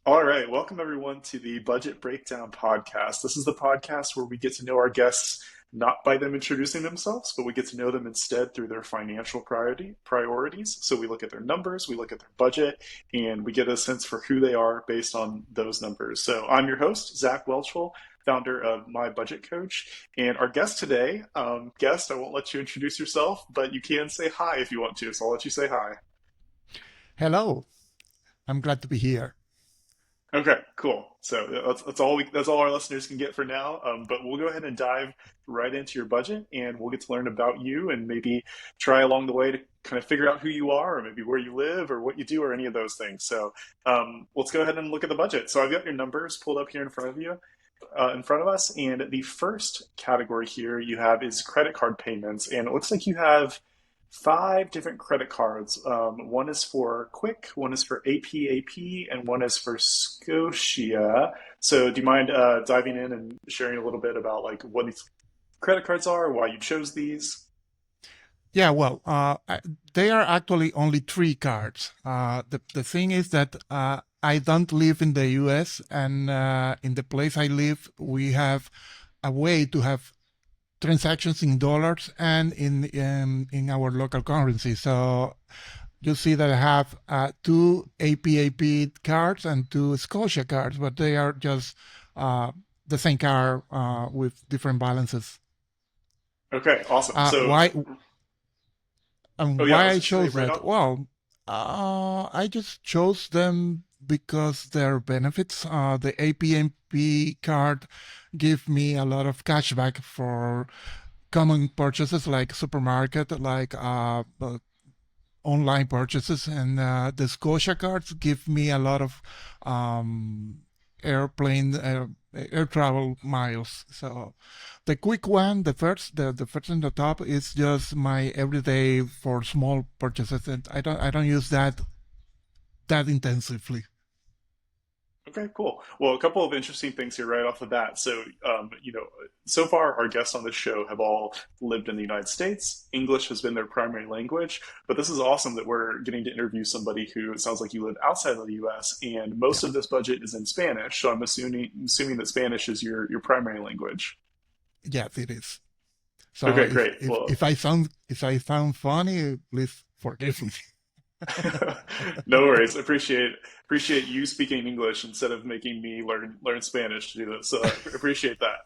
All right, welcome everyone to the Budget Breakdown podcast. This is the podcast where we get to know our guests not by them introducing themselves, but we get to know them instead through their financial priorities. So we look at their numbers, we look at their budget, and we get a sense for who they are based on those numbers. So I'm your host, Zach Welchel, founder of MyBudgetCoach, and our guest today, I won't let you introduce yourself, but you can say hi if you want to. So I'll let you say hi. Hello, I'm glad to be here. Okay, cool. So that's all our listeners can get for now. But we'll go ahead and dive right into your budget, and we'll get to learn about you, and maybe try along the way to kind of figure out who you are, or maybe where you live, or what you do, or any of those things. So let's go ahead and look at the budget. So I've got your numbers pulled up here in front of you, in front of us, and the first category here you have is credit card payments, and it looks like you have five different credit cards. One is for Quick, one is for APAP, and one is for Scotia. So, do you mind diving in and sharing a little bit about like what these credit cards are, why you chose these? Yeah, well, they are actually only three cards. The thing is that I don't live in the US, and in the place I live, we have a way to have transactions in dollars and in our local currency. So you see that I have two APAP cards and two Scotia cards, but they are just the same card with different balances. Okay, awesome. Uh, So, why oh and yeah, I why was I just saying chose right that? off. Well, I just chose them because their benefits. The APMP card give me a lot of cashback for common purchases like supermarket, like online purchases, and the Scotia cards give me a lot of um, airplane air travel miles. So the quick one, the first in the top is just my everyday for small purchases, and I don't use that intensively. Okay, cool. Well, a couple of interesting things here right off the bat. So, so far our guests on this show have all lived in the United States. English has been their primary language, but this is awesome that we're getting to interview somebody who it sounds like you live outside of the US, and most Yeah, of this budget is in Spanish. So I'm assuming that Spanish is your primary language. yes, it is. So Okay, if great. if Well, if I sound funny, please forgive me. no worries. Appreciate you speaking English instead of making me learn Spanish to do this. So I appreciate that.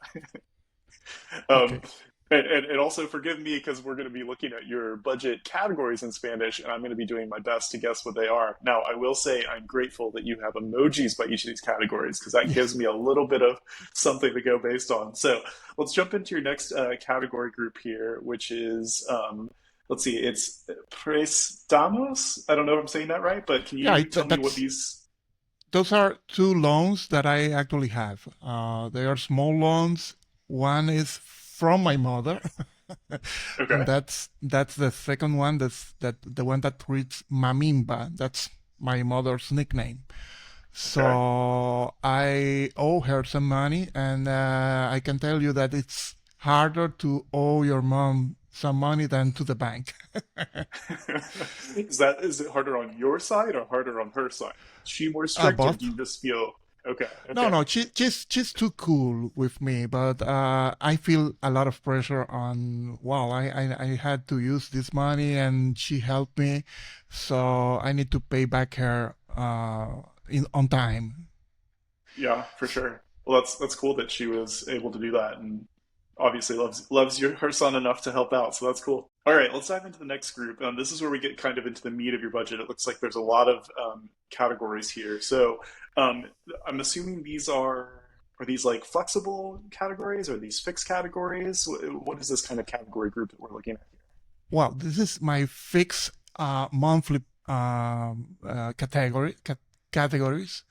Um, Okay. and also forgive me because we're going to be looking at your budget categories in Spanish, and I'm going to be doing my best to guess what they are. Now, I will say I'm grateful that you have emojis by each of these categories because that Yeah. gives me a little bit of something to go based on. So let's jump into your next category group here, which is let's see, it's Prestamos. I don't know if I'm saying that right, but can Yeah, you tell me what that's these? those are two loans that I actually have. They are small loans. One is from my mother, and Okay, that's the second one. That's the one that reads Mamimba. That's my mother's nickname. okay. So I owe her some money, and I can tell you that it's harder to owe your mom some money than to the bank. Is it harder on your side or harder on her side? Is she more strict, or do Both. you just feel okay? No, Okay, no, she's too cool with me, but I feel a lot of pressure on. Wow, I had to use this money, and she helped me, so I need to pay back her in on time. yeah, for sure. Well, that's cool that she was able to do that, and obviously loves her son enough to help out. So that's cool. All right, let's dive into the next group. This is where we get kind of into the meat of your budget. It looks like there's a lot of categories here. So um, I'm assuming are these like flexible categories? Are these fixed categories? What is this kind of category group that we're looking at here? Well, this is my fixed monthly categories.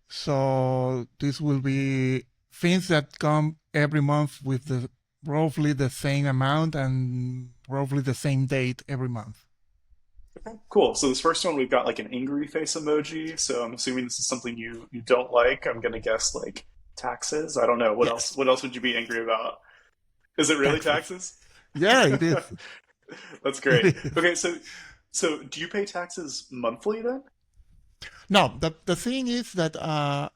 So this will be things that come every month with the roughly the same amount and roughly the same date every month. Cool. So this first one, we've got like an angry face emoji. So I'm assuming this is something you don't like. I'm gonna guess like taxes. I don't know. What else? Yes, What else would you be angry about? Is it really taxes. taxes? Yeah, it is. That's It great. is. Okay, so do you pay taxes monthly then? No, the thing is that uh,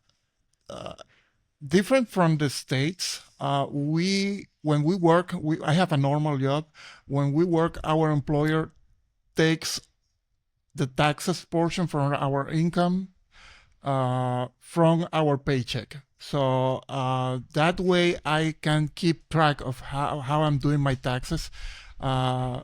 different from the states, we when we work, I have a normal job. When we work, our employer takes the taxes portion from our income from our paycheck. So that way I can keep track of how I'm doing my taxes. Uh,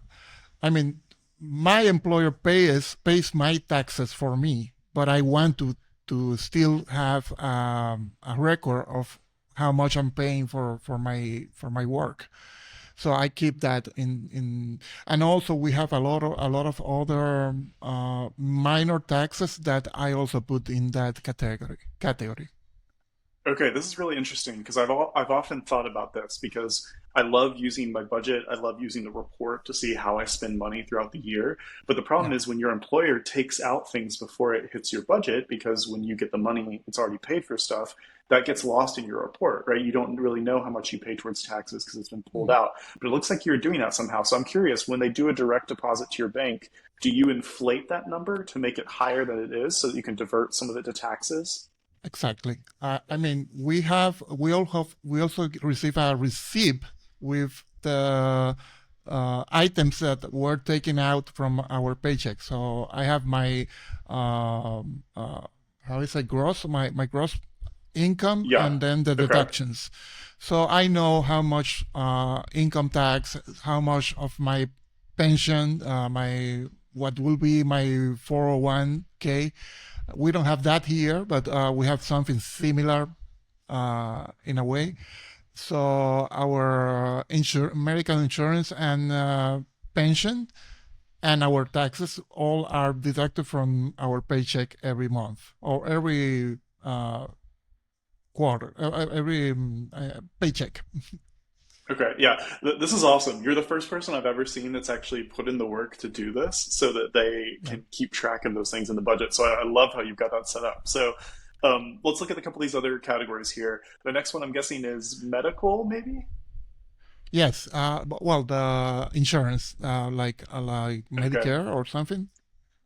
I mean, my employer pays my taxes for me, but I want to still have a record of how much I'm paying for my work. So I keep that in, and also we have a lot of other minor taxes that I also put in that category. Okay, this is really interesting because I've often thought about this because I love using my budget. I love using the report to see how I spend money throughout the year. But the problem Yeah. is when your employer takes out things before it hits your budget, because when you get the money, it's already paid for stuff, that gets lost in your report, right? You don't really know how much you pay towards taxes because it's been pulled Mm. out. But it looks like you're doing that somehow. So I'm curious, when they do a direct deposit to your bank, do you inflate that number to make it higher than it is so that you can divert some of it to taxes? Exactly. I mean, we also receive a receipt with the items that were taken out from our paycheck. So I have my how is it gross my gross income Yeah. and then the Okay. deductions. So I know how much income tax, how much of my pension, my what will be my 401k. We don't have that here, but we have something similar in a way. So our medical insurance and pension and our taxes all are deducted from our paycheck every month or every quarter, every paycheck. Okay, yeah, this is awesome. You're the first person I've ever seen that's actually put in the work to do this so that they Yeah. can keep track of those things in the budget. So I love how you've got that set up. So let's look at a couple of these other categories here. The next one I'm guessing is medical, maybe? Yes. Well, the insurance, like Okay, Medicare or something.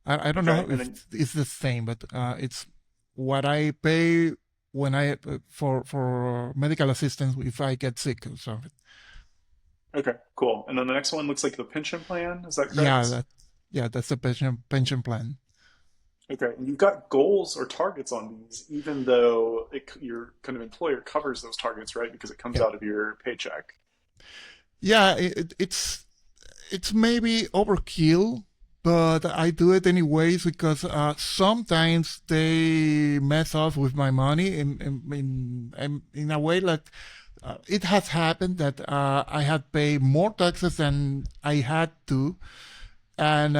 I don't okay. know And if then, it's the same, but it's what I pay when I for medical assistance if I get sick or something. okay, cool. And then the next one looks like the pension plan. Is that Yeah, correct? that yeah, that's the pension plan. Okay, and you've got goals or targets on these, even though your kind of employer covers those targets, right? Because it comes Yeah, out of your paycheck. yeah. It's maybe overkill, but I do it anyways because sometimes they mess up with my money in a way like it has happened that I had paid more taxes than I had to, and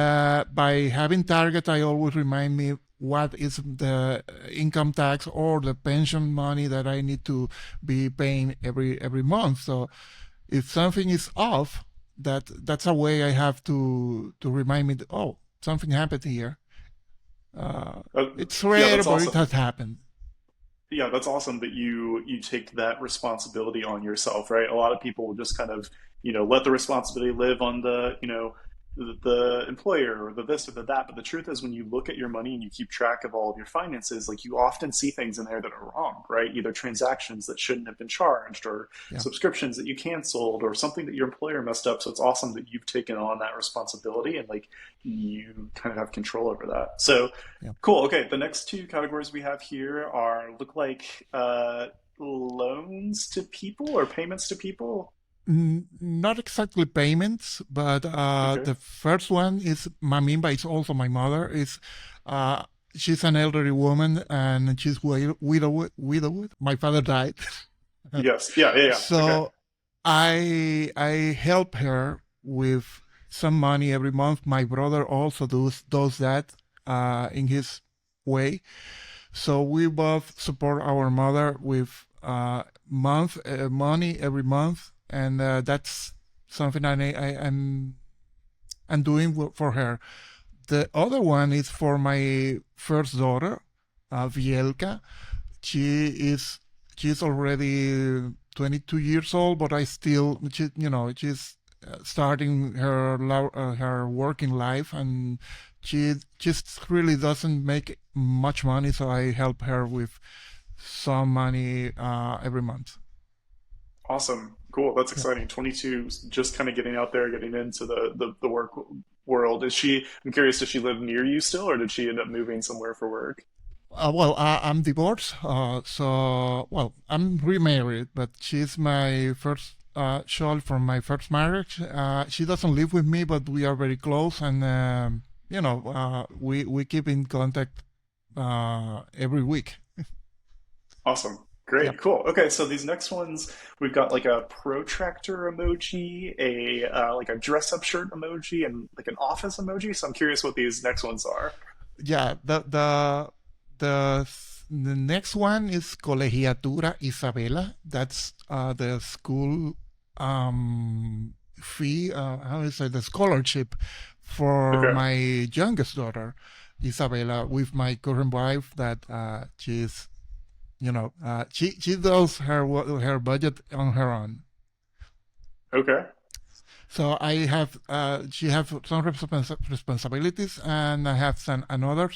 by having target, I always remind me what is the income tax or the pension money that I need to be paying every month. So if something is off, that's a way I have to remind me. That, oh, something happened here. Uh, Uh, it's yeah, rare, that's but it awesome. has happened. Yeah, that's awesome that you take that responsibility on yourself, right? A lot of people will just kind of, let the responsibility live on the employer or the this or the that. But the truth is, when you look at your money and you keep track of all of your finances, like you often see things in there that are wrong, right? Either transactions that shouldn't have been charged, or Yeah, subscriptions that you canceled, or something that your employer messed up. So it's awesome that you've taken on that responsibility and like you kind of have control over that. So yeah. cool. Okay. The next two categories we have here are look like loans to people or payments to people. Not exactly payments, but Okay. the first one is Mamimba. It's also my mother. Is uh, she's an elderly woman and she's widowed. Widowed. My father died, Yes. Yeah. Yeah. Yeah. Okay. so I help her with some money every month. My brother also does that in his way. So we both support our mother with month money every month, and that's something I'm doing for her. The other one is for my first daughter, Vielka. She is she's already 22 years old, but she's starting her working life, and She just really doesn't make much money, so I help her with some money every month. Awesome. Cool. That's Yeah. exciting. 22, just kind of getting out there, getting into the work world. I'm curious, does she live near you still, or did she end up moving somewhere for work? Well, I'm divorced, so well, I'm remarried, but she's my first child from my first marriage. She doesn't live with me, but we are very close, and we keep in contact every week. Awesome. Yeah, Great. Cool. Okay, so these next ones, we've got like a protractor emoji, a like a dress up shirt emoji, and like an office emoji. So I'm curious what these next ones are. yeah. The the next one is Colegiatura Isabela. That's the school fee. How is it? The scholarship for Okay. my youngest daughter, Isabela, with my current wife. That she's she does her budget on her own. Okay. So I have she have some responsibilities, and I have some another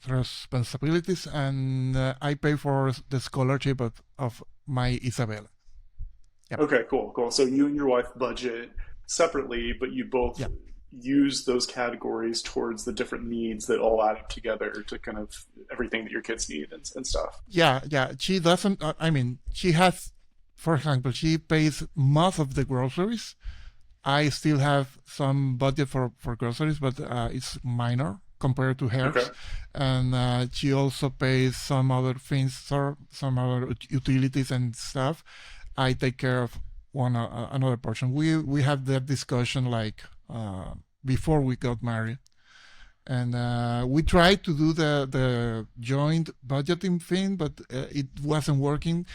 responsibilities, and I pay for the scholarship of my Isabella. Yep. Okay, cool, cool. So you and your wife budget separately, but you both Yeah. use those categories towards the different needs that all add up together to kind of everything that your kids need and stuff. Yeah, yeah. She doesn't. I mean, she has, for example, she pays most of the groceries. I still have some budget for groceries, but it's minor compared to hers. Okay. And she also pays some other things, or some other utilities and stuff. I take care of one another portion. We have that discussion like before we got married, and we tried to do the joint budgeting thing, but it wasn't working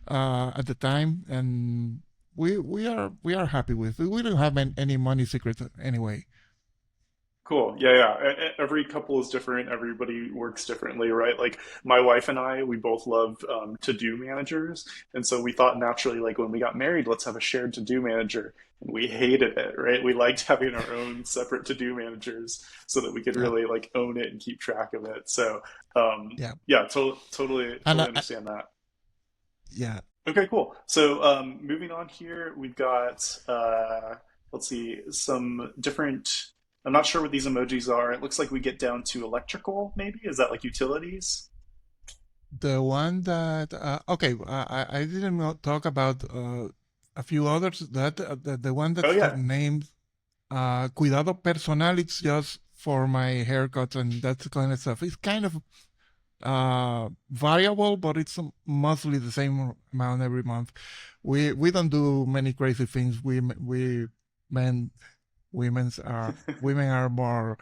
at the time, and we are happy with it. We don't have any money secret anyway. Cool. Yeah, yeah. Every couple is different. Everybody works differently, right? Like my wife and I, we both love to-do managers, and so we thought naturally, like when we got married, let's have a shared to-do manager, and we hated it, right? We liked having our own separate to-do managers so that we could Yeah, really like own it and keep track of it. So, yeah, yeah, totally, and totally understand that. yeah, Okay, cool. So, moving on here, we've got let's see, some different. I'm not sure what these emojis are. It looks like we get down to electrical, maybe. Is that like utilities? the one that okay, I didn't talk about a few others. That the one Oh that's yeah. named cuidado personal. It's just for my haircuts and that kind of stuff. It's kind of variable, but it's mostly the same amount every month. We don't do many crazy things. We men women are more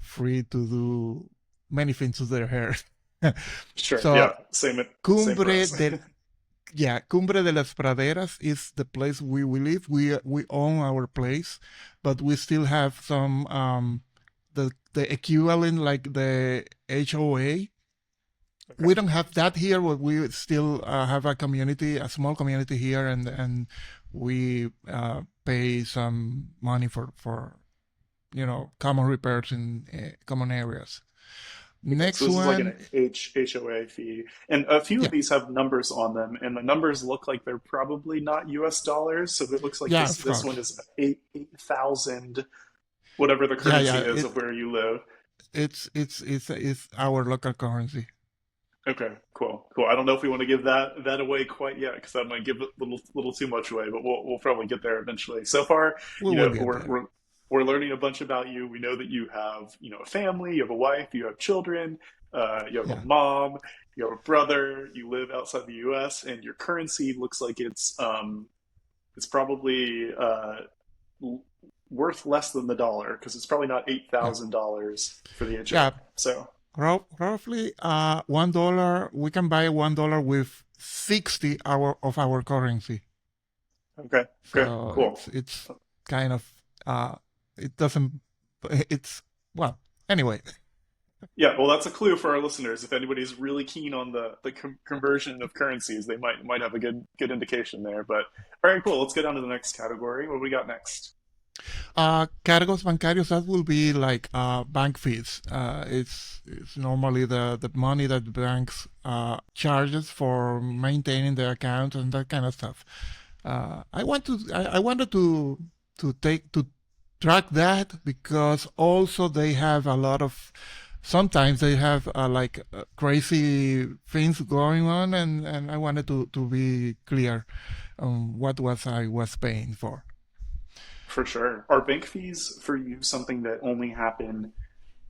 free to do many things to their hair. Sure. So Yeah. Same for Cumbre us. del yeah, Cumbre de las Praderas is the place we live. We own our place, but we still have some the equivalent like the HOA. Okay. We don't have that here, but we still have a community, a small community here, and we pay some money for common repairs in common areas. Okay, so Next this is like an one, HOA fee, and a few of yeah, these have numbers on them, and the numbers look like they're probably not U.S. dollars. So it looks like yeah, this one francs, is 8,000, whatever the yeah, currency yeah. is of where you live. It's our local currency. Okay, cool, cool. I don't know if we want to give that away quite yet because that might give it a little too much away, but we'll probably get there eventually. So far, We you will know, get there. we're learning a bunch about you. We know that you have a family, you have a wife, you have children, you have a Yeah, mom, you have a brother, you live outside the U.S., and your currency looks like it's probably worth less than the dollar because it's probably not eight yeah, thousand dollars for the HOA. yeah. So Roughly, $1. We can buy $1 with 60 of our currency. okay, okay, So cool. it's kind of it doesn't it's well anyway. Yeah, well, that's a clue for our listeners. If anybody's really keen on the conversion of currencies, they might have a good indication there. But all right, cool. Let's get on to the next category. What do we got next? Cargos bancarios, that will be like bank fees. It's normally the money that banks charges for maintaining their account and that kind of stuff. I wanted to track that because also they have a lot of sometimes they have crazy things going on, and I wanted to be clear on what was I was paying for. For sure. Are bank fees for you something that only happen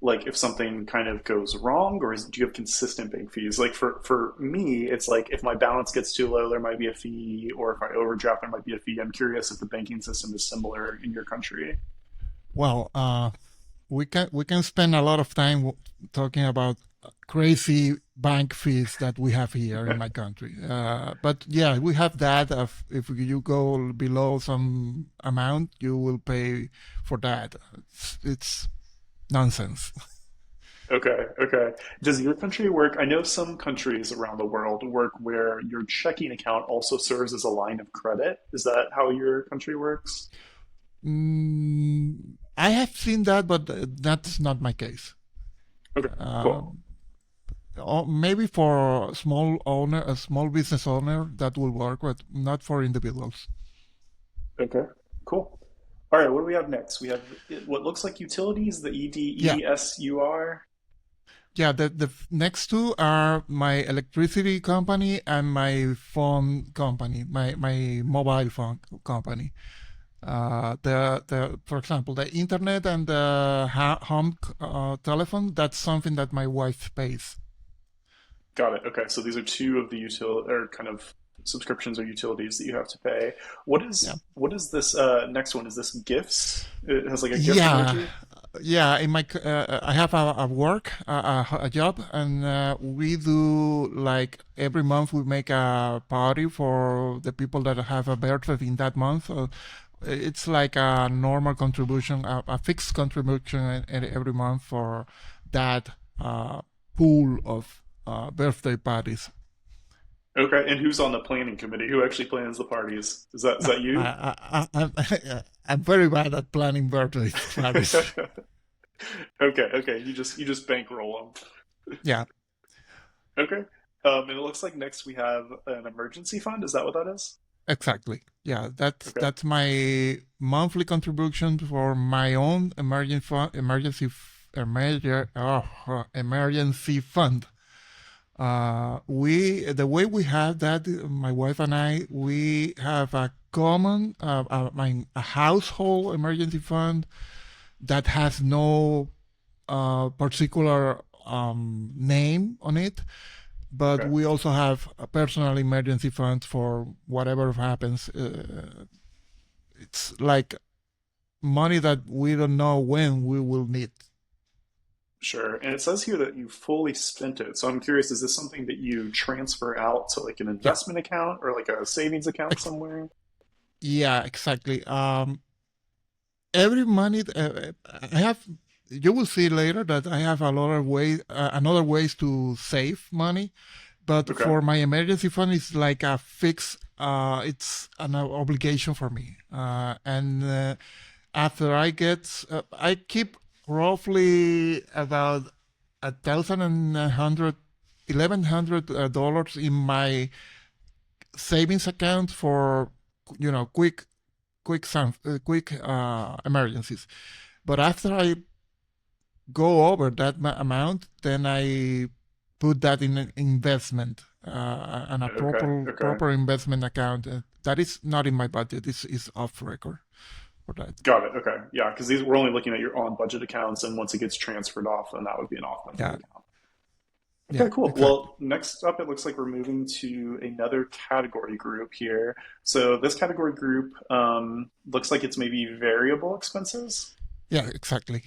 like if something kind of goes wrong, or do you have consistent bank fees? Like for me, it's like if my balance gets too low, there might be a fee, or if I overdraft, there might be a fee. I'm curious if the banking system is similar in your country. Well, we can spend a lot of time talking about crazy bank fees that we have here in my country. But yeah, we have that. If you go below some amount, you will pay for that. It's nonsense. Okay, okay. Does your country work? I know some countries around the world work where your checking account also serves as a line of credit. Is that how your country works? I have seen that, but that's not my case. Okay, Uh, cool. or maybe for a small business owner, that will work, but not for individuals. Okay, cool. All right, what do we have next? We have what looks like utilities, the Yeah, EDESUR. yeah. The next two are my electricity company and my phone company, my mobile phone company. For example, the internet and the home telephone. That's something that my wife pays. Got it. Okay, so these are two of the util or kind of subscriptions or utilities that you have to pay. Yeah. What is this next one? Is this gifts? It has like a gift Yeah, emoji. yeah. I have a work, a job, and we do like every month we make a party for the people that have a birthday in that month. It's like a normal contribution, a fixed contribution every month for that pool of birthday parties. Okay, and who's on the planning committee? Who actually plans the parties? Is No, that you? I'm very bad at planning birthday parties. Okay, okay. You just bankroll them. Yeah, Okay. And it looks like next we have an emergency fund. Is that what that is? exactly. Yeah, Okay. that's my monthly contribution for my own emergency fund. We the way we have that, my wife and I, we have a common, a household emergency fund that has no particular name on it, but Okay. we also have a personal emergency fund for whatever happens. It's like money that we don't know when we will need. Sure. And it says here that you fully spent it. So I'm curious, is this something that you transfer out to like an Yeah, investment account or like a savings account ex- somewhere? yeah, exactly. Every money I have, you will see later that I have a lot of another ways to save money. But Okay. for my emergency fund, it's like a fixed. It's an obligation for me. And after I keep roughly about 1,100 $1,100 in my savings account for quick emergencies. But after I go over that amount, then I put that in an investment and a Okay. proper Okay. proper investment account. That is not in my budget. This is off record for that. Got it. Okay. Yeah, because these we're only looking at your on budget accounts, and once it gets transferred off, then that would be an off budget Yeah, account. yeah, Okay, cool. exactly. Well, next up, it looks like we're moving to another category group here. So this category group looks like it's maybe variable expenses. Yeah, exactly.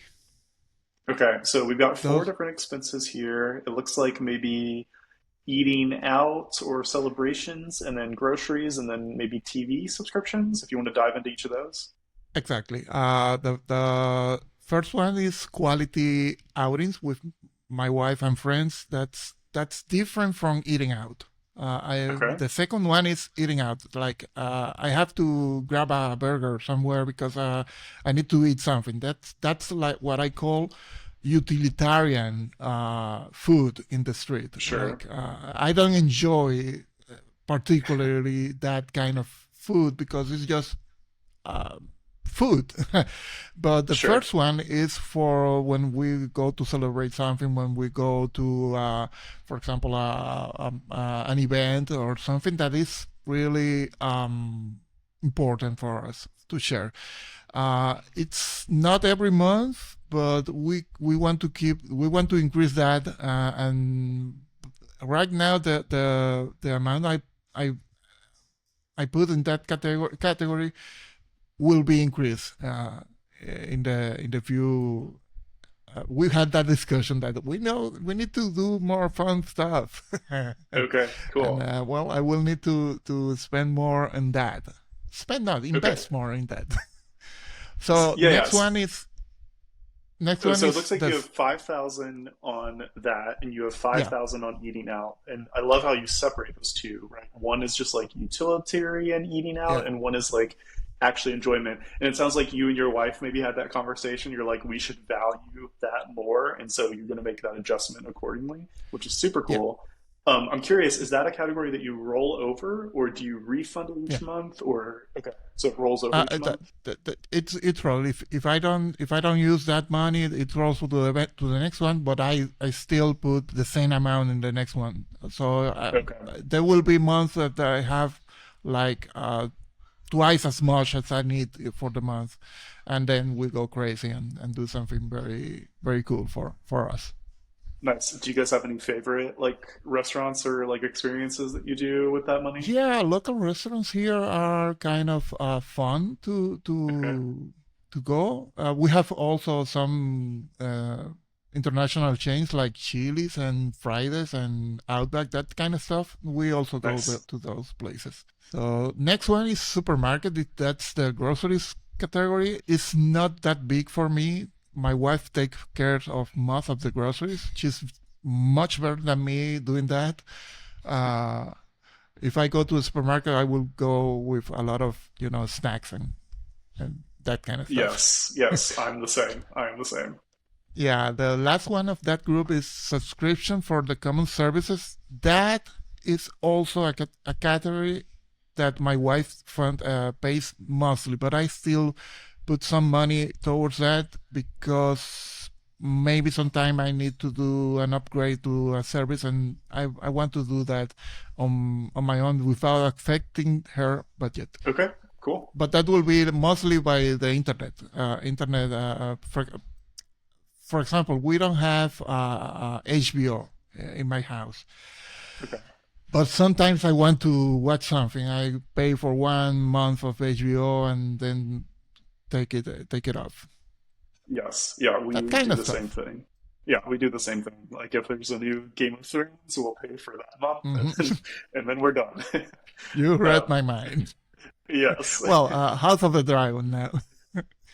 Okay, so we've got four Those different expenses here. It looks like maybe eating out or celebrations, and then groceries, and then maybe TV subscriptions, if you want to dive into each of those. exactly. The first one is quality outings with my wife and friends. That's different from eating out. Okay. The second one is eating out. Like I have to grab a burger somewhere because I need to eat something. That's like what I call utilitarian food in the street. Sure. Like I don't enjoy particularly that kind of food because it's just uh, food. But the Sure. first one is for when we go to celebrate something, when we go to, for example, an event or something that is really important for us to share. It's not every month, but we want to increase that, and right now the amount I I put in that category will be increased in the few. We had that discussion that we know we need to do more fun stuff, Okay. and Cool. well, I will need to spend more on that. Spend not Okay. invest more in that. So Yeah. Yes. next So, one so it is looks like you the have 5,000 on that, and you have yeah 5,000 on eating out. And I love how you separate those two, right? One is just like utilitarian eating yeah out, and one is like actually enjoyment. And it sounds like you and your wife maybe had that conversation. You're like, we should value that more, and so you're going to make that adjustment accordingly, which is super yeah cool. I'm curious, is that a category that you roll over, or do you refund it yeah. each month? Or okay, so it rolls over each month. It's roll. If I don't use that money, it rolls to the next one. But I still put the same amount in the next one. So Okay. there will be months that I have like twice as much as I need for the month, and then we go crazy and do something very cool for us. Nice. Do you guys have any favorite like restaurants or like experiences that you do with that money? Yeah, local restaurants here are kind of fun Okay. to go. We have also some international chains like Chili's and Fridays and Outback, that kind of stuff. We also go Nice. to those places. So next one is supermarket. That's the groceries category. It's not that big for me. My wife takes care of most of the groceries. She's much better than me doing that. Uh, if I go to a supermarket, I will go with a lot of snacks and that kind of stuff. Yes. Yes. I'm the same. I am the same. Yeah, the last one of that group is subscription for the common services. That is also a category that my wife fund pays monthly, but I still put some money towards that because maybe sometime I need to do an upgrade to a service, and I want to do that on my own without affecting her budget. Okay. Cool. But that will be mostly by the internet. For example, we don't have HBO in my house, Okay. but sometimes I want to watch something. I pay for 1 month of HBO and then take it off. Yes. Yeah. That We kind do of the same stuff. thing. Yeah, we do the same thing. Like if there's a new Game of Thrones, we'll pay for that month, Hmm. and then we're done. You read um, my mind. yes. Well, House of the Dragon now.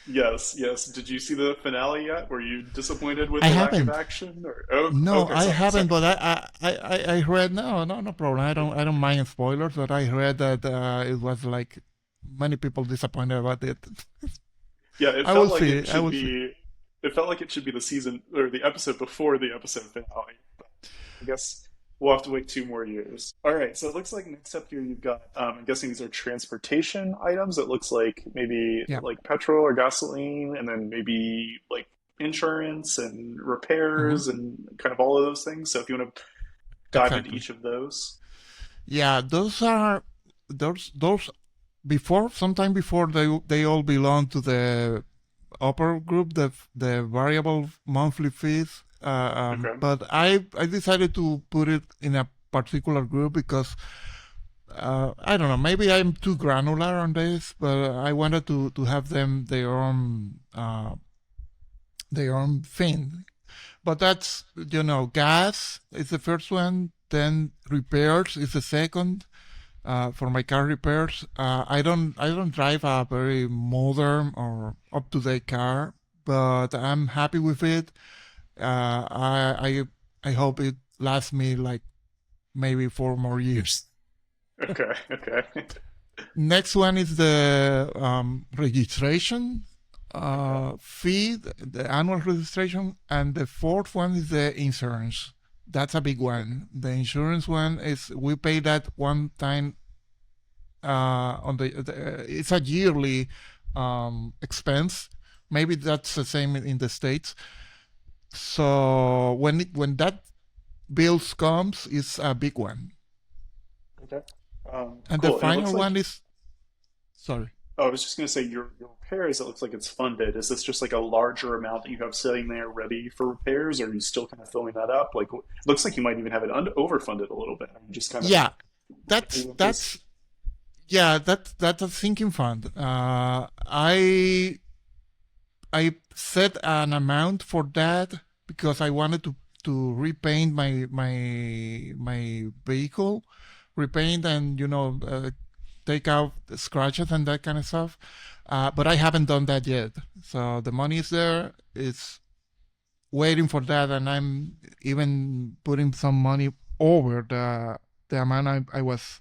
Yes. Yes. Did you see the finale yet? Were you disappointed with I the lack of haven't. action? Or oh, No, okay. I Sorry. haven't. Sorry. But I read no problem. I don't mind spoilers. But I read that it was like many people disappointed about it. Yeah, it I felt will like see. it I should will see. be. It felt like it should be the season or the episode before the episode finale. But I guess we'll have to wait 2 more years. All right. So it looks like next up here you've got. I'm guessing these are transportation items. It looks like maybe Yeah. like petrol or gasoline, and then maybe like insurance and Hmm. repairs and kind of all of those things. So if you want to dive into Exactly. each of those. Yeah, those before sometime before they all belong to the upper group, the variable monthly fees. Okay. But I decided to put it in a particular group because I don't know, maybe I'm too granular on this, but I wanted to have them their own thing. But that's gas is the first one, then repairs is the second, for my car repairs. I don't drive a very modern or up to date car, but I'm happy with it. I hope it lasts me like maybe 4 more years. Okay. Okay. Next one is the registration Okay. fee, the annual registration, and the fourth one is the insurance. That's a big one. The insurance one is we pay that one time on the it's a yearly expense. Maybe that's the same in the states. So when that bills comes, it's a big one. Okay. And the Cool. And it looks final like, one is sorry. oh, I was just going to say your repairs, it looks like it's funded. Is this just like a larger amount that you have sitting there ready for repairs, or are you still kind of filling that up? Like, it looks like you might even have it overfunded a little bit. Are you just kind of Yeah, playing with this? that's yeah, that's a sinking fund. I set an amount for that because I wanted to repaint my vehicle, repaint and take out the scratches and that kind of stuff. But I haven't done that yet. So the money is there. It's waiting for that, and I'm even putting some money over the amount I was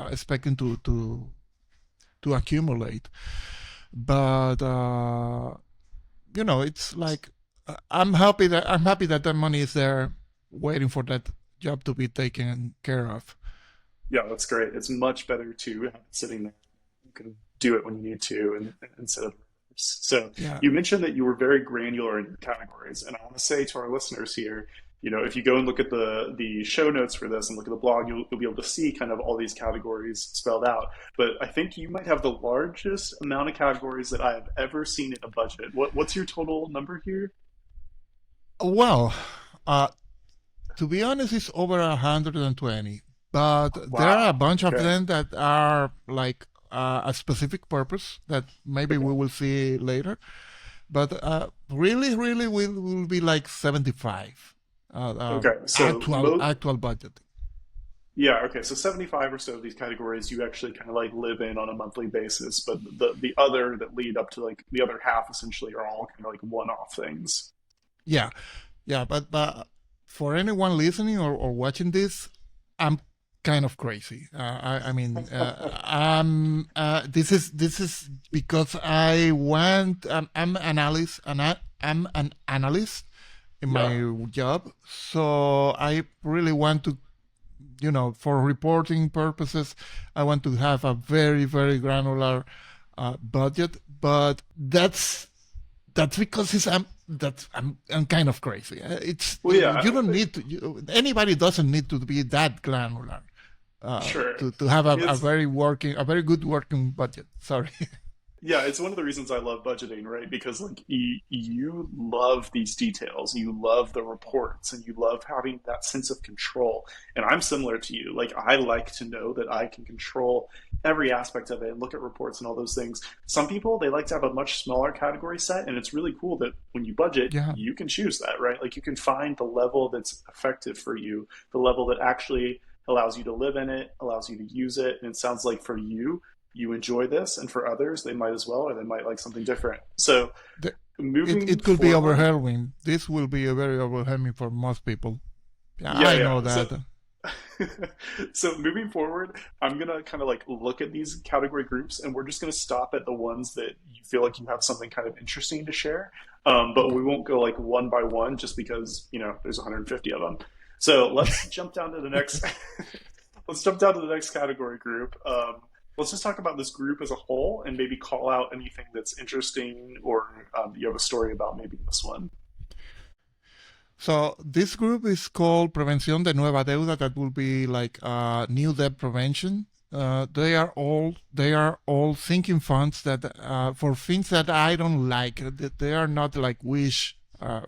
expecting to accumulate. But it's like I'm happy that that money is there, waiting for that job to be taken care of. Yeah, that's great. It's much better to have it sitting there. You can do it when you need to, and instead of so Yeah, you mentioned that you were very granular in your categories, and I want to say to our listeners here, if you go and look at the show notes for this and look at the blog, you'll be able to see kind of all these categories spelled out. But I think you might have the largest amount of categories that I have ever seen in a budget. What's your total number here? well, uh, to be honest, it's over 120, but there are a Wow. bunch of Okay. them that are like a specific purpose that maybe Okay. we will see later. But really, really, will be like 75 Okay. So actual budget. yeah, okay. So 75 or so of these categories you actually kind of like live in on a monthly basis, but the other that lead up to like the other half essentially are all kind of like one-off things. Yeah, yeah, but for anyone listening or watching this, I'm kind of crazy. I mean, this is because I want. I'm analyst, and I'm an analyst in Yeah. my job, so I really want to, for reporting purposes, I want to have a very, very granular budget. But that's because I'm kind of crazy. It's Well, yeah, you don't need to. Anybody doesn't need to be that granular sure. to have a It's very good working budget. Sorry. Yeah, it's one of the reasons I love budgeting, right? Because like you love these details, you love the reports, and you love having that sense of control. And I'm similar to you. Like I like to know that I can control every aspect of it and look at reports and all those things. Some people they like to have a much smaller category set, and it's really cool that when you budget, Yeah, you can choose that, right? Like you can find the level that's effective for you, the level that actually allows you to live in it, allows you to use it. And it sounds like for you enjoy this, and for others, they might as well, or they might like something different. So, the, it moving it could be forward, overwhelming. This will be a very overwhelming for most people. Yeah, yeah, I yeah. know So, that. so moving forward, I'm gonna kind of like look at these category groups, and we're just gonna stop at the ones that you feel like you have something kind of interesting to share. But Okay. we won't go like one by one, just because there's 150 of them. So let's jump down to the next. Let's jump down to the next category group. Let's just talk about this group as a whole and maybe call out anything that's interesting or you have a story about maybe this one. So this group is called Prevención de Nueva Deuda. That will be like new debt prevention. They are all sinking funds that for things that I don't like. They are not like Wish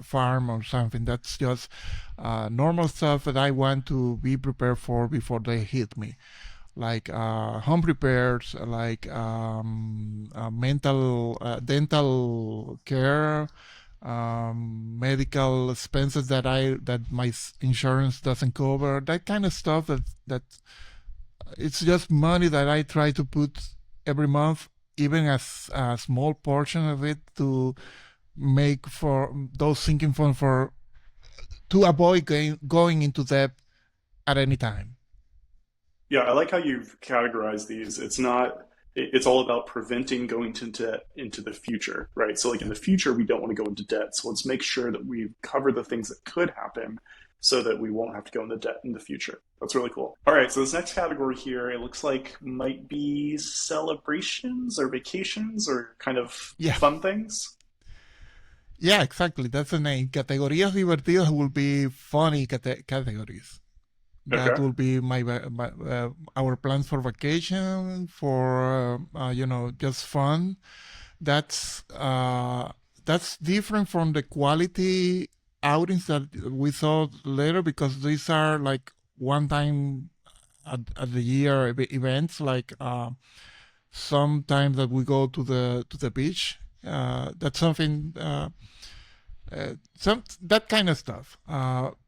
Farm or something. That's just normal stuff that I want to be prepared for before they hit me, like home repairs, like mental, dental care, medical expenses that my insurance doesn't cover. That kind of stuff. That it's just money that I try to put every month, even as a small portion of it to make for those sinking funds for to avoid going into debt at any time. Yeah, I like how you've categorized these. It's not, it's all about preventing going to debt into the future, right? So, like in Yeah. the future, we don't want to go into debt. So, let's make sure that we cover the things that could happen so that we won't have to go into debt in the future. That's really cool. All right, so this next category here, it looks like might be celebrations or vacations or kind of Yeah. fun things. Yeah, exactly. That's the name. Categorías divertidas will be funny categories. That Okay. will be my our plans for vacation, for just fun. That's that's different from the quality outings that we saw later because these are like one time at the year events. Like sometimes that we go to the beach. That's something. Some that kind of stuff.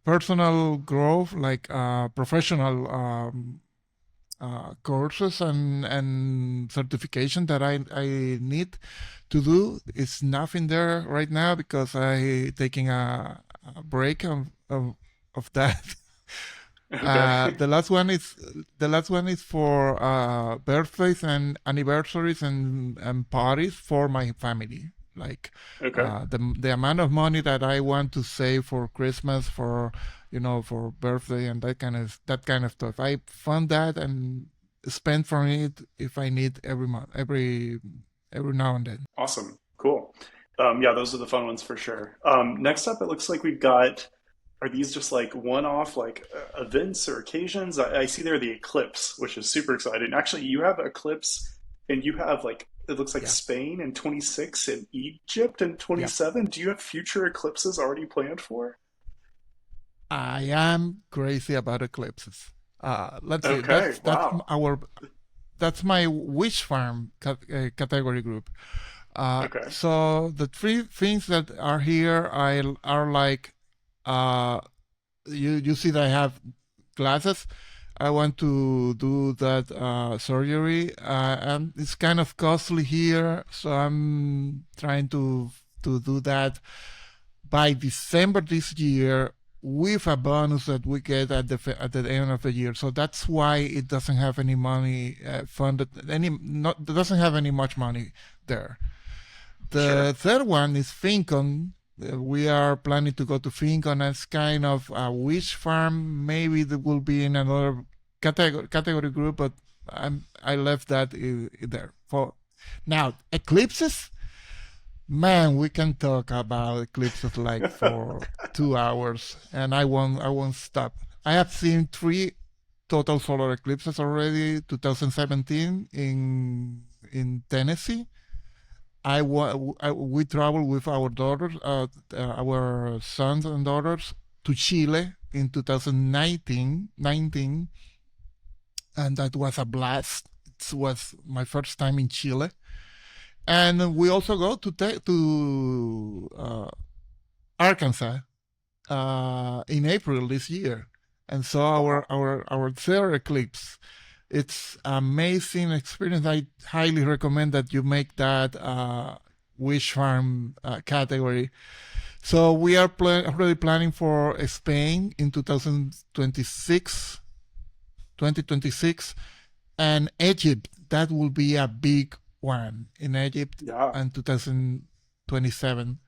Personal growth, like professional courses and certification that I need to do is nothing there right now because I taking a break of that. Okay. The last one is for birthdays and anniversaries and parties for my family. Like Okay. the amount of money that I want to save for Christmas, for for birthday and that kind of stuff. I fund that and spend from it if I need every month, every now and then. Awesome. Cool. Yeah, those are the fun ones for sure. Next up, it looks like we've got, are these just like one-off like events or occasions? I see there the eclipse, which is super exciting. Actually, you have eclipse and you have like, it looks like Yeah, Spain in 26 and Egypt in yeah. 27. Do you have future eclipses already planned for? I am crazy about eclipses. Let's see. Okay, wow. That's my wish farm category group. Okay. So the three things that are here are like uh, you see that I have glasses. I want to do that surgery, and it's kind of costly here, so I'm trying to do that by December this year with a bonus that we get at the end of the year. So that's why it doesn't have any money funded, any not doesn't have any much money there. Sure. The third one is FinCon. We are planning to go to FinCon as kind of a wish farm. Maybe it will be in another category group, but I left that there. For now, eclipses, man, we can talk about eclipses like for 2 hours, and I won't stop. I have seen three total solar eclipses already. 2017 in Tennessee. We traveled with our daughters, our sons and daughters, to Chile in 2019, and that was a blast. It was my first time in Chile, and we also go to Arkansas in April this year, and saw Wow. our third eclipse. It's amazing experience. I highly recommend that you make that wish farm category. So we are already planning for Spain in 2026, and Egypt. That will be a big one in Egypt Yeah. in 2027.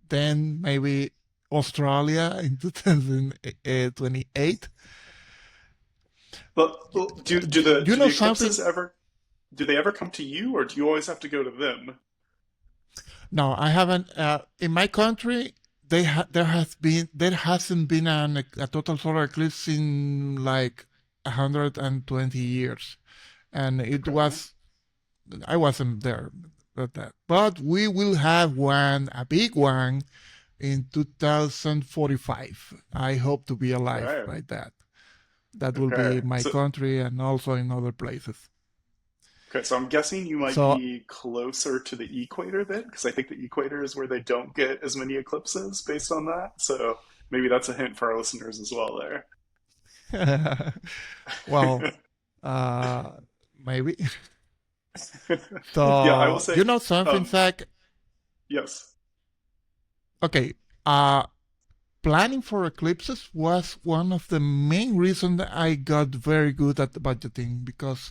Then maybe Australia in 2028. But You do know the eclipses something? ever, do they ever come to you or do you always have to go to them? No, I haven't. In my country, there hasn't been a total solar eclipse in like 120 years, and it Okay. was I wasn't there at that. But we will have one, a big one, in 2045. I hope to be alive Okay. by that. That will be Okay. my country and also in other places. So I'm guessing you might So be closer to the equator then, because I think the equator is where they don't get as many eclipses based on that. So maybe that's a hint for our listeners as well there. well, uh, maybe. Yeah, I will So say, you know something, um, Zach? yes. Okay. Uh, planning for eclipses was one of the main reasons that I got very good at budgeting, because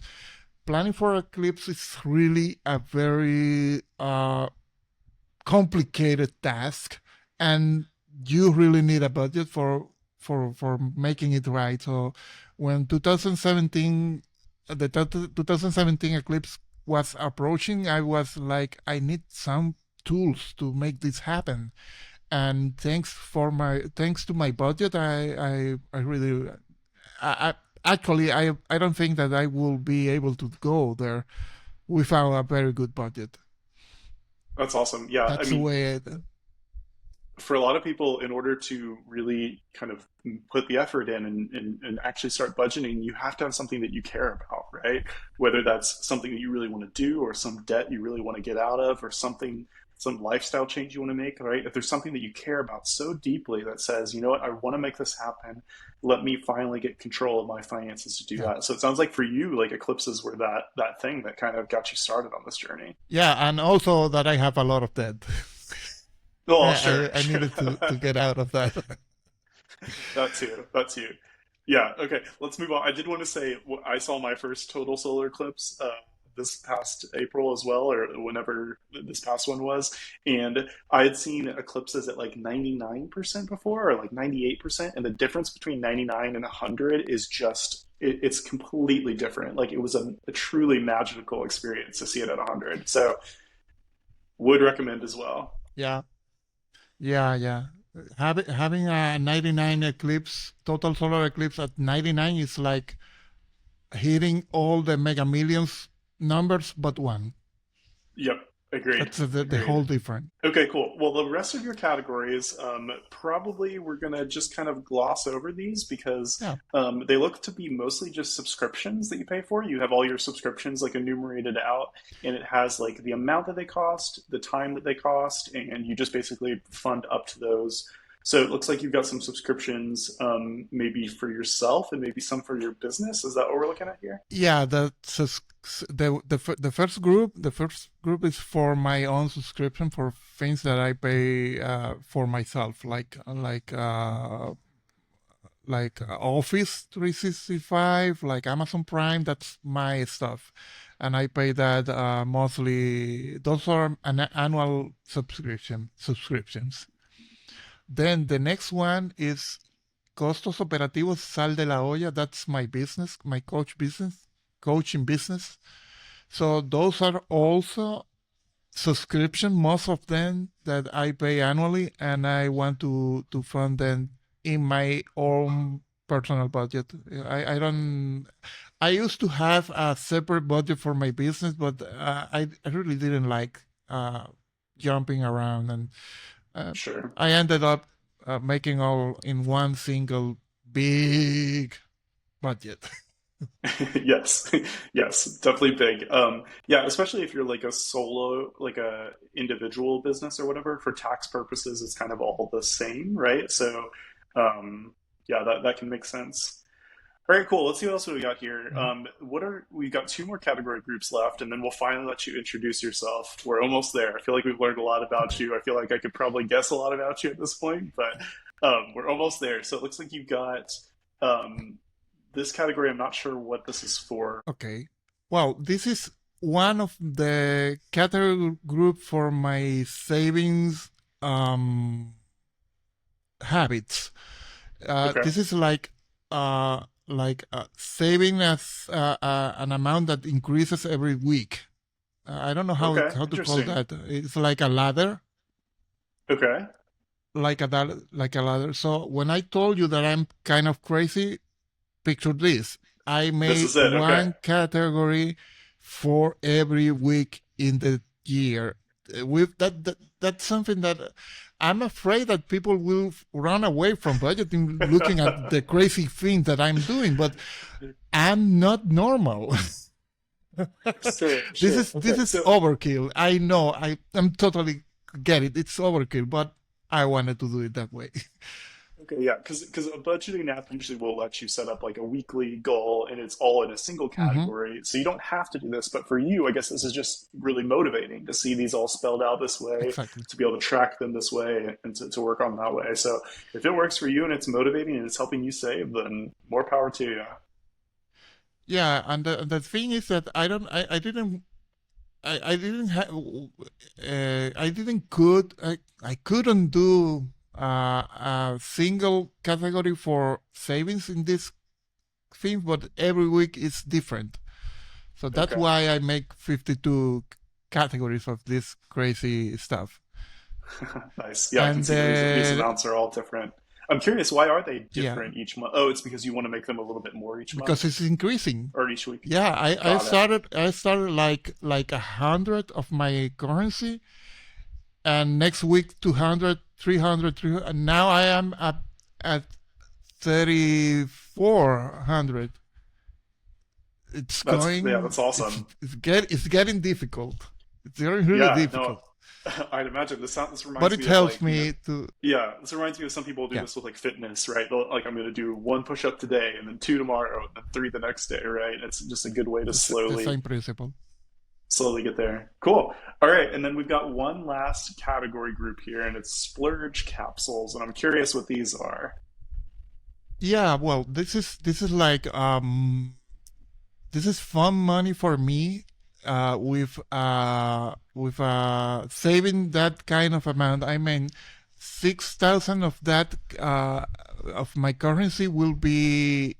planning for eclipse is really a very complicated task, and you really need a budget for making it right. So when 2017 the 2017 eclipse was approaching, I was like, I need some tools to make this happen. And thanks to my budget, I really I actually I don't think that I will be able to go there without a very good budget. That's awesome. Yeah, I That's the mean, way for a lot of people, in order to really kind of put the effort in and actually start budgeting, you have to have something that you care about, right? Whether that's something that you really want to do or some debt you really want to get out of or something, some lifestyle change you want to make, right? If there's something that you care about so deeply that says, you know what, I want to make this happen. Let me finally get control of my finances to do yeah. that. So it sounds like for you, like eclipses were that thing that kind of got you started on this journey. Yeah, and also that I have a lot of debt. Oh, sure, I sure. needed to get out of that. That too. That too. Yeah. Okay. Let's move on. I did want to say I saw my first total solar eclipse this past April as well, or whenever this past one was, and I had seen eclipses at like 99% before, or like 98%, and the difference between 99 and 100 is just it's completely different. Like it was a truly magical experience to see it at 100. So would recommend as well. Yeah, yeah. Having a 99 eclipse, total solar eclipse at 99 is like hitting all the Mega Millions numbers but one. Yep. Agreed. That's the Agreed. whole different. Okay, cool. Well, the rest of your categories, probably we're going to just kind of gloss over these because Yeah. they look to be mostly just subscriptions that you pay for. You have all your subscriptions like enumerated out, and it has like the amount that they cost, the time that they cost, and you just basically fund up to those. So it looks like you've got some subscriptions, maybe for yourself and maybe some for your business. Is that what we're looking at here? Yeah, the first group is for my own subscription for things that I pay for myself, like Office 365, like Amazon Prime. That's my stuff, and I pay that monthly. Those are annual subscriptions. Then the next one is costos operativos, sal de la olla. That's my business, my coaching business. So those are also subscription, most of them that I pay annually, and I want to fund them in my own personal budget. I don't. I used to have a separate budget for my business, but I really didn't like jumping around, and uh, Sure. I ended up making all in one single big budget. Yes, yes, definitely big. Yeah, especially if you're like a solo, like a individual business or whatever. For tax purposes, it's kind of all the same, right? So, yeah, that can make sense. All right, cool. Let's see what else we got here. Mhm. What are we got two more category groups left, and then we'll finally let you introduce yourself. We're almost there. I feel like we've learned a lot about you. I feel like I could probably guess a lot about you at this point, but we're almost there. So it looks like you've got um, this category. I'm not sure what this is for. Okay. Well, this is one of the category group for my savings um, habits. Okay. This is saving as an amount that increases every week. I don't know Okay. how to call Interesting. that. It's like a ladder, Okay. like a ladder. So when I told you that I'm kind of crazy, picture this. I This made is it. Okay. one category for every week in the year. With that's something that I'm afraid that people will run away from budgeting, looking at the crazy thing that I'm doing. But I'm not normal. Sure. Sure. This Okay. is So overkill. I know. I'm totally get it. It's overkill, but I wanted to do it that way. Okay, yeah, because a budgeting app usually will let you set up like a weekly goal and it's all in a single Hmm. category. So you don't have to do this, but for you, I guess this is just really motivating to see these all spelled out this way, Exactly. to be able to track them this way, and to work on that way. So if it works for you and it's motivating and it's helping you save, then more power to you. Yeah, and the thing is that I didn't have I didn't could I couldn't do a single category for savings in this thing, but every week is different. So that's Okay. why I make 52 categories of this crazy stuff. Nice. Yeah, I can And see these amounts are all different. I'm curious, why are they yeah, different each month? Oh, it's because you want to make them a little bit more each because month it's increasing. or each week. Yeah, Got it. I started like 100 of my currency, and next week 200, 300, 300, and now I am at 3,400. It's Yeah, going. that's awesome. It's getting difficult. It's getting really Yeah, no, difficult. I'd imagine this But reminds it me of helps like, me to. yeah, this reminds me of some people do Yeah, this with like fitness, right? Like I'm going to do one push up today and then two tomorrow and then three the next day, right? It's just a good way to the same principle. slowly get there. Cool. All right, and then we've got one last category group here, and it's splurge capsules, and I'm curious what these are. Yeah, well, this is like this is fun money for me. With saving that kind of amount, I mean, 6,000 of that of my currency will be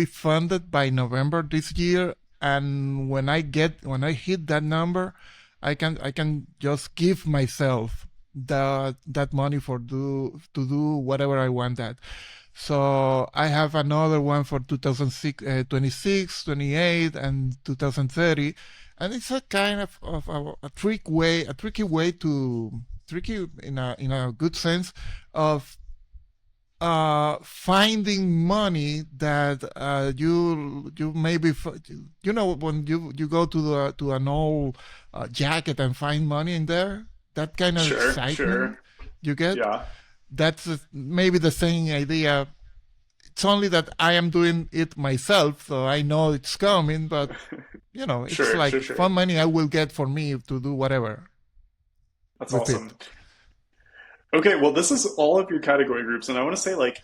funded by November this year. And when I hit that number, I can just give myself that money for do to do whatever I want that. So I have another one for 2006, 26, 28, and 2030, and it's a kind of a tricky way to tricky in a good sense of finding money that you maybe when you go to an old jacket and find money in there, that kind of Sure, excitement sure. you get. Yeah, That's maybe the same idea. It's only that I am doing it myself, so I know it's coming. But it's sure, sure, like sure. fun money I will get for me to do whatever That's with it. awesome. Okay, well, this is all of your category groups, and I want to say, like,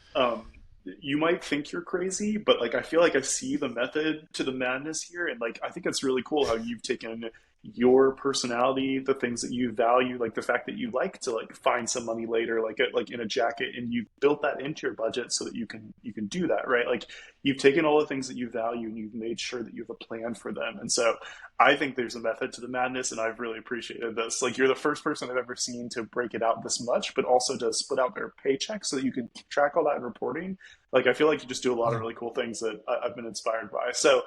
you might think you're crazy, but like, I feel like I see the method to the madness here, and like, I think it's really cool how you've taken your personality, the things that you value, like the fact that you like to like find some money later, like in a jacket, and you built that into your budget so that you can do that, right? Like, you've taken all the things that you value and you've made sure that you have a plan for them, and so I think there's a method to the madness, and I've really appreciated this. Like, you're the first person I've ever seen to break it out this much, but also to split out their paychecks so that you can track all that in reporting. Like, I feel like you just do a lot of Yeah. really cool things that I've been inspired by. So,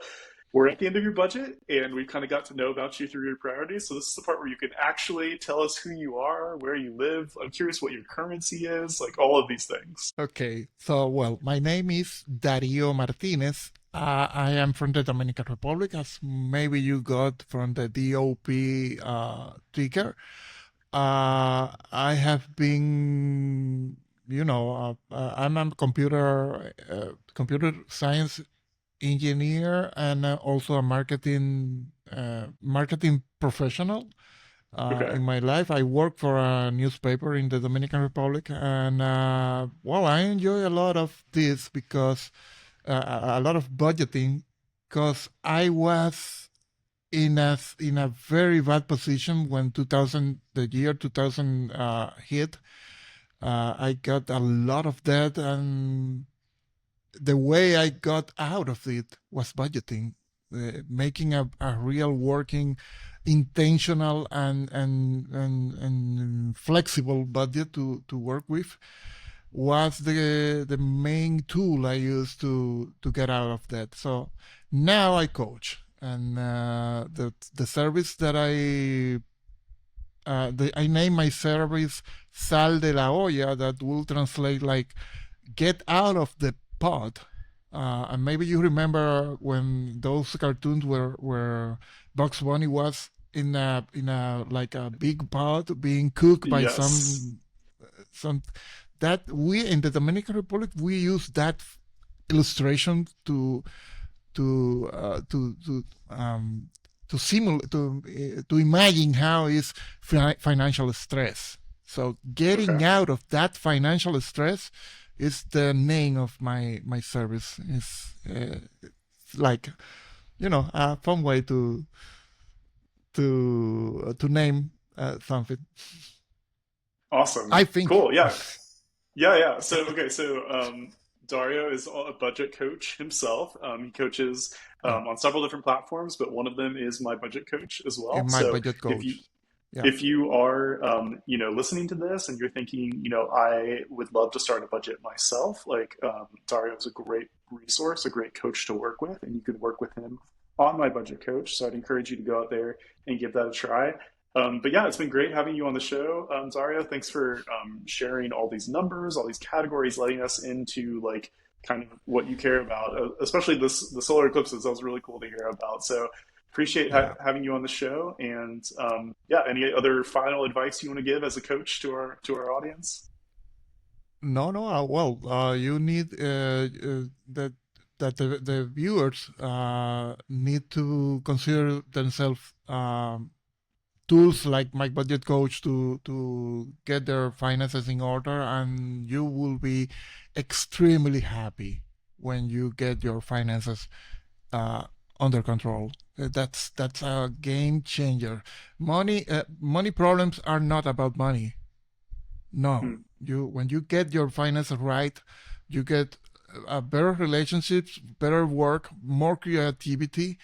we're at the end of your budget, and we've kind of got to know about you through your priorities. So, this is the part where you can actually tell us who you are, where you live. I'm curious what your currency is, like all of these things. Okay. So, well, my name is Dario Martinez. I am from the Dominican Republic, as maybe you got from the DOP ticker. I have been, I'm a computer science engineer, and also a marketing professional. Okay. In my life, I work for a newspaper in the Dominican Republic, and well, I enjoy a lot of this because a lot of budgeting, because I was in a very bad position when 2000 the year 2000 hit. I got a lot of debt, and the way I got out of it was budgeting, making a real working, intentional and flexible budget to work with was the main tool I used to get out of that. So now I coach, and the service that I name my service Sal de la Olla, that will translate like get out of the pot. And maybe you remember when those cartoons where Bugs Bunny was in a like a big pot being cooked by Yes. some That we in the Dominican Republic we use that illustration to to simulate to imagine how is financial stress. So getting Okay. out of that financial stress is the name of my service. Is like a fun way to name something. Awesome. I think. Cool. Yeah. Yeah. Yeah. So, okay. So, Dario is a budget coach himself. He coaches Yeah, on several different platforms, but one of them is My Budget Coach as well. in my So, budget if you coach. Yeah, if you are listening to this and you're thinking, I would love to start a budget myself, like Dario is a great resource, a great coach to work with, and you can work with him on My Budget Coach. So I'd encourage you to go out there and give that a try. But yeah, it's been great having you on the show, Dario. Thanks for sharing all these numbers, all these categories, letting us into like kind of what you care about, especially the solar eclipses. That was really cool to hear about. So appreciate yeah. having you on the show. And yeah, any other final advice you want to give as a coach to our audience? No, no. Well, you need that the viewers need to consider themselves tools like My Budget Coach to get their finances in order, and you will be extremely happy when you get your finances uh, under control. That's a game changer. Money problems are not about money. No, Hmm. you when you get your finances right, you get better relationships, better work, more creativity.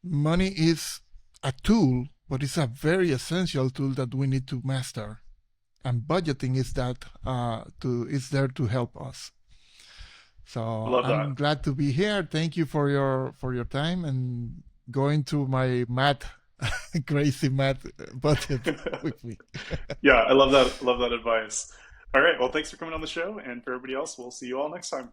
Money is a tool, but it's a very essential tool that we need to master. And budgeting is that to is there to help us. I So love that. I'm glad to be here. Thank you for your time and going through my math crazy math budget with me. Yeah, I love that. Love that advice. All right. Well, thanks for coming on the show. And for everybody else, we'll see you all next time.